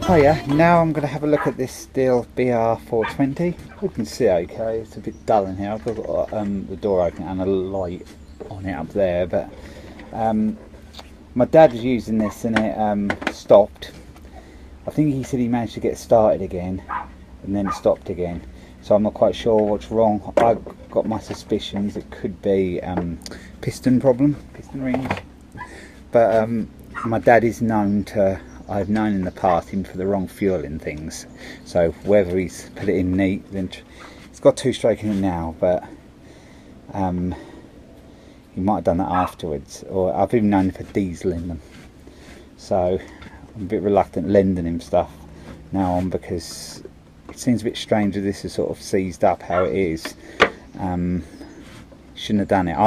Oh yeah, now I'm going to have a look at this Stihl BR420. You can see okay, it's a bit dull in here. I've got the door open and a light on it up there, but my dad was using this and it stopped. I think he said he managed to get started again and then stopped again. So I'm not quite sure what's wrong. I've got my suspicions it could be piston problem, piston rings. But my dad is known to, I've known in the past him for the wrong fuel in things. So whether he's put it in neat, then it's got two-stroke in it now, but he might have done that afterwards. Or I've even known him for diesel in them. So I'm a bit reluctant lending him stuff now on, because it seems a bit strange that this is sort of seized up how it is. Shouldn't have done it.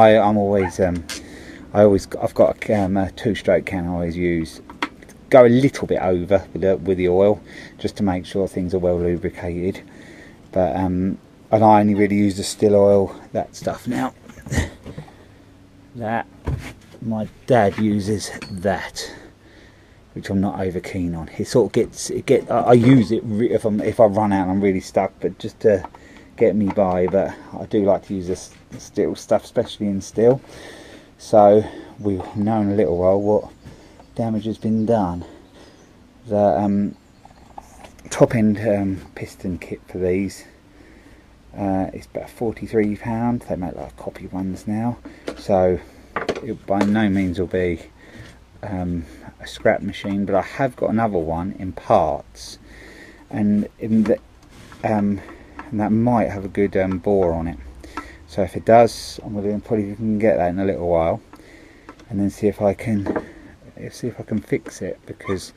I've got a two-stroke can I always use. Go a little bit over with the oil just to make sure things are well lubricated. But and I only really use the Stihl oil, that stuff now. That my dad uses that, which I'm not over keen on. It sort of I use it if I run out and I'm really stuck, but just to get me by. But I do like to use this Stihl stuff, especially in Stihl. So we've known a little while what damage has been done. The top end piston kit for these is about £43. They make like copy ones now, so it by no means will be a scrap machine, but I have got another one in parts, and that might have a good bore on it. So if it does, I'm going to probably can get that in a little while, and then see if I can fix it, because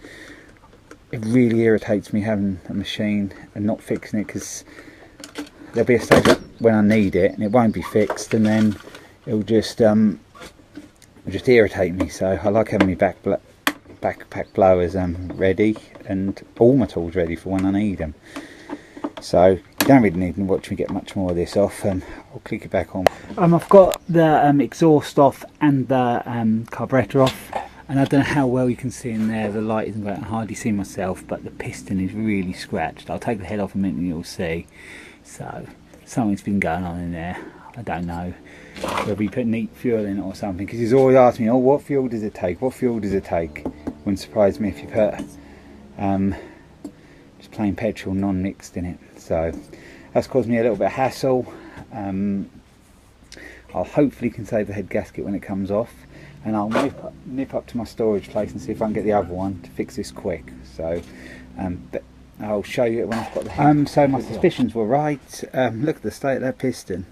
it really irritates me having a machine and not fixing it, because there'll be a stage when I need it and it won't be fixed, and then it'll just irritate me. So I like having my BackPack blowers ready, and all my tools ready for when I need them. So you don't really need to watch me get much more of this off, and I'll click it back on. I've got the exhaust off and the carburetor off, and I don't know how well you can see in there. The light isn't great, I can hardly see myself, but the piston is really scratched. I'll take the head off a minute and you'll see. So something's been going on in there. I don't know whether we put neat fuel in it or something, because he's always asked me, oh, what fuel does it take? What fuel does it take? Wouldn't surprise me if you put just plain petrol non-mixed in it. So that's caused me a little bit of hassle. I'll hopefully can save the head gasket when it comes off, and I'll nip up to my storage place and see if I can get the other one to fix this quick. So but I'll show you it when I've got the head. So my suspicions were right. Look at the state of that piston.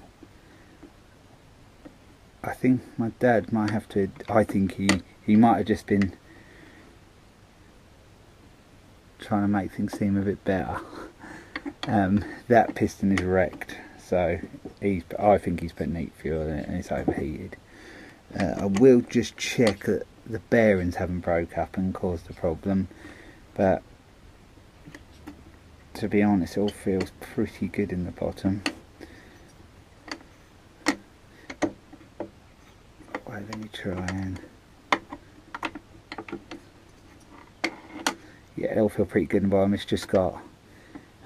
I think my dad might have to, I think he might have just been trying to make things seem a bit better. That piston is wrecked, so I think he's put neat fuel in it and it's overheated. I will just check that the bearings haven't broke up and caused the problem, but to be honest, it all feels pretty good in the bottom. Wait, let me try and... yeah, it all feels pretty good in the bottom. It's just got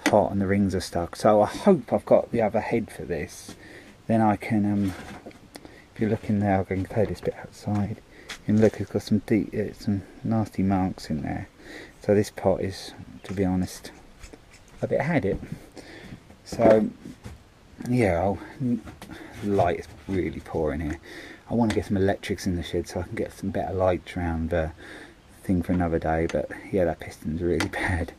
hot and the rings are stuck. So I hope I've got the other head for this. Then I can, if you look in there, I can take this bit outside. You can look, it's got some some nasty marks in there. So this pot is, to be honest, a bit had it. So yeah, light is really poor in here. I want to get some electrics in the shed so I can get some better lights around, but thing for another day. But yeah, that piston's really bad.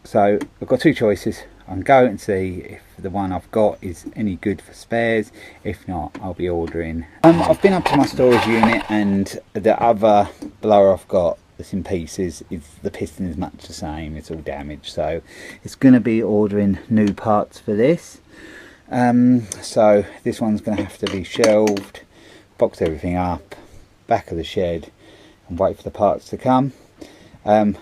So I've got two choices. I can go and see if the one I've got is any good for spares. If not, I'll be ordering. I've been up to my storage unit, and the other blower I've got that's in pieces, the piston is much the same. It's all damaged, so it's going to be ordering new parts for this. So this one's going to have to be shelved, box everything up, back of the shed, and wait for the parts to come. As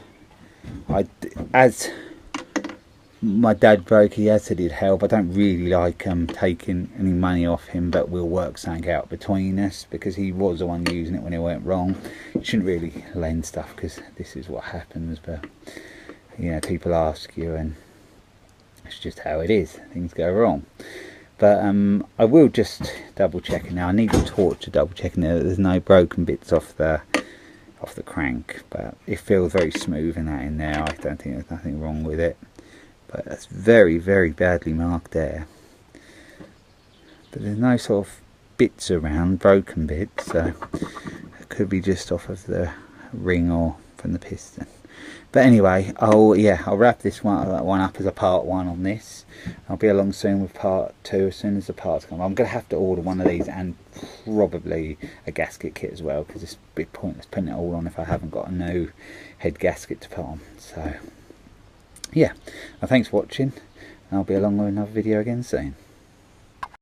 my dad broke, he has said he'd help. I don't really like taking any money off him, but we'll work something out between us, because he was the one using it when it went wrong. You shouldn't really lend stuff, because this is what happens, but you know, people ask you, and it's just how it is, things go wrong. But I will just double check it now. I need a torch to double check that there's no broken bits off the crank, but it feels very smooth and that in there. I don't think there's nothing wrong with it, but it's very, very badly marked there. But there's no sort of bits around, broken bits, so it could be just off of the ring or from the piston. But anyway, I'll wrap this one up as a part 1 on this. I'll be along soon with part 2 as soon as the parts come. I'm going to have to order one of these and probably a gasket kit as well, because it's a bit pointless putting it all on if I haven't got a new head gasket to put on. So yeah, thanks for watching, and I'll be along with another video again soon.